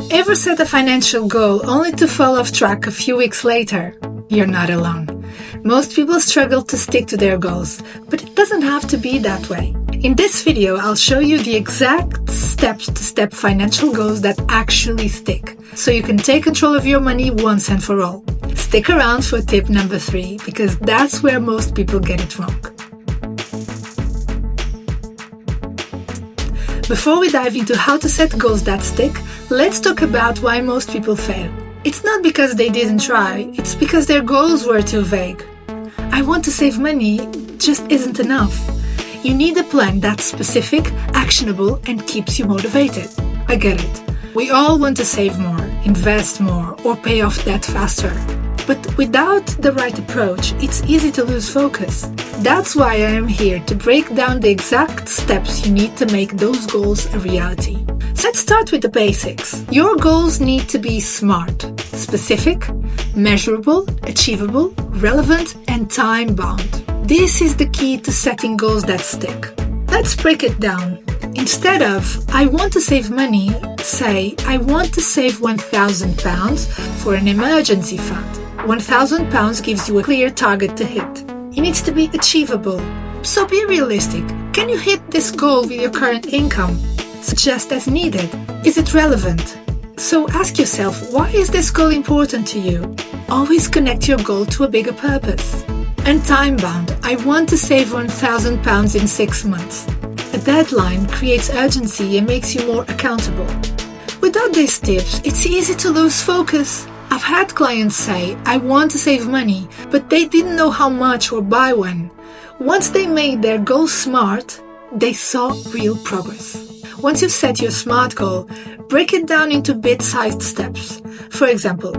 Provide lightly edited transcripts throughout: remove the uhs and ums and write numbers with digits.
Ever set a financial goal only to fall off track a few weeks later? You're not alone. Most people struggle to stick to their goals, but it doesn't have to be that way. In this video, I'll show you the exact step-to-step financial goals that actually stick, so you can take control of your money once and for all. Stick around for tip number 3, because that's where most people get it wrong. Before we dive into how to set goals that stick, let's talk about why most people fail. It's not because they didn't try, it's because their goals were too vague. I want to save money just isn't enough. You need a plan that's specific, actionable, and keeps you motivated. I get it. We all want to save more, invest more, or pay off debt faster. But without the right approach, it's easy to lose focus. That's why I am here to break down the exact steps you need to make those goals a reality. So let's start with the basics. Your goals need to be SMART, specific, measurable, achievable, relevant, and time-bound. This is the key to setting goals that stick. Let's break it down. Instead of, I want to save money, say, I want to save £1,000 for an emergency fund. £1,000 gives you a clear target to hit. It needs to be achievable. So be realistic. Can you hit this goal with your current income? Just as needed. Is it relevant? So ask yourself, why is this goal important to you? Always connect your goal to a bigger purpose. And time-bound. I want to save £1,000 in 6 months. A deadline creates urgency and makes you more accountable. Without these tips, it's easy to lose focus. I've had clients say, I want to save money, but they didn't know how much or by when. Once they made their goal SMART, they saw real progress. Once you've set your SMART goal, break it down into bit-sized steps. For example,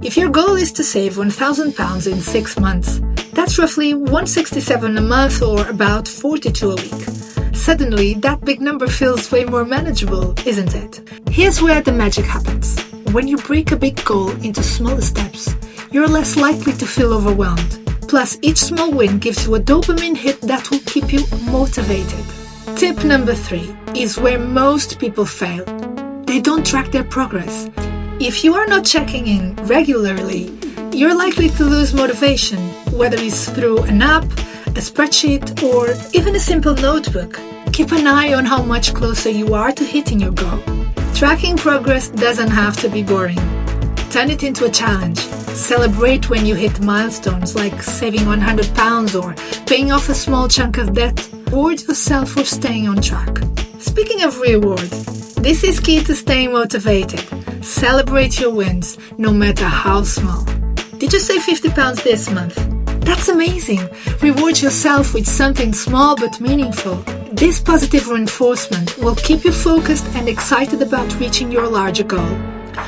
if your goal is to save £1,000 in 6 months, that's roughly $167 a month or about $42 a week. Suddenly, that big number feels way more manageable, isn't it? Here's where the magic happens. When you break a big goal into smaller steps, you're less likely to feel overwhelmed. Plus, each small win gives you a dopamine hit that will keep you motivated. Tip number 3 is where most people fail. They don't track their progress. If you are not checking in regularly, you're likely to lose motivation, whether it's through an app, a spreadsheet, or even a simple notebook. Keep an eye on how much closer you are to hitting your goal. Tracking progress doesn't have to be boring. Turn it into a challenge. Celebrate when you hit milestones like saving £100 or paying off a small chunk of debt. Reward yourself for staying on track. Speaking of rewards, this is key to staying motivated. Celebrate your wins, no matter how small. Did you save £50 this month? That's amazing! Reward yourself with something small but meaningful. This positive reinforcement will keep you focused and excited about reaching your larger goal.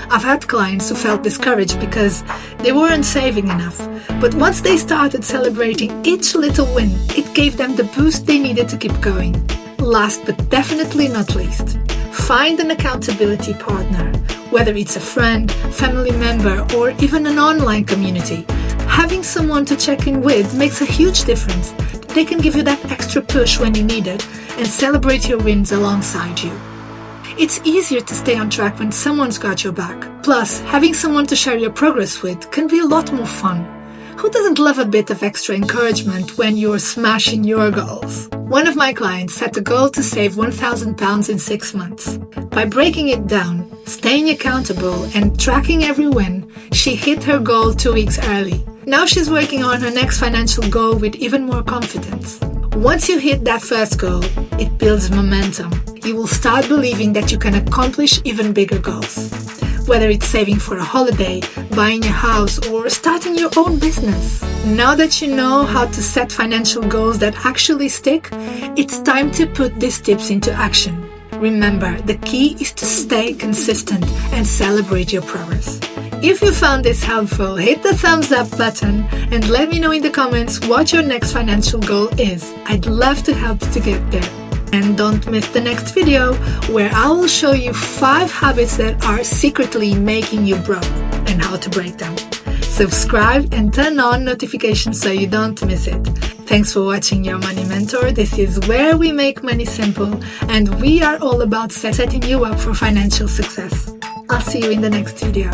I've had clients who felt discouraged because they weren't saving enough, but once they started celebrating each little win, it gave them the boost they needed to keep going. Last but definitely not least, find an accountability partner, whether it's a friend, family member, or even an online community. Having someone to check in with makes a huge difference. They can give you that extra push when you need it and celebrate your wins alongside you. It's easier to stay on track when someone's got your back. Plus, having someone to share your progress with can be a lot more fun. Who doesn't love a bit of extra encouragement when you're smashing your goals? One of my clients set a goal to save £1,000 in 6 months. By breaking it down, staying accountable, and tracking every win, she hit her goal 2 weeks early. Now she's working on her next financial goal with even more confidence. Once you hit that first goal, it builds momentum. You will start believing that you can accomplish even bigger goals. Whether it's saving for a holiday, buying a house, or starting your own business. Now that you know how to set financial goals that actually stick, it's time to put these tips into action. Remember, the key is to stay consistent and celebrate your progress. If you found this helpful, hit the thumbs up button and let me know in the comments what your next financial goal is. I'd love to help you to get there. And don't miss the next video where I will show you 5 habits that are secretly making you broke and how to break them. Subscribe and turn on notifications so you don't miss it. Thanks for watching Your Money Mentor. This is where we make money simple and we are all about setting you up for financial success. I'll see you in the next video.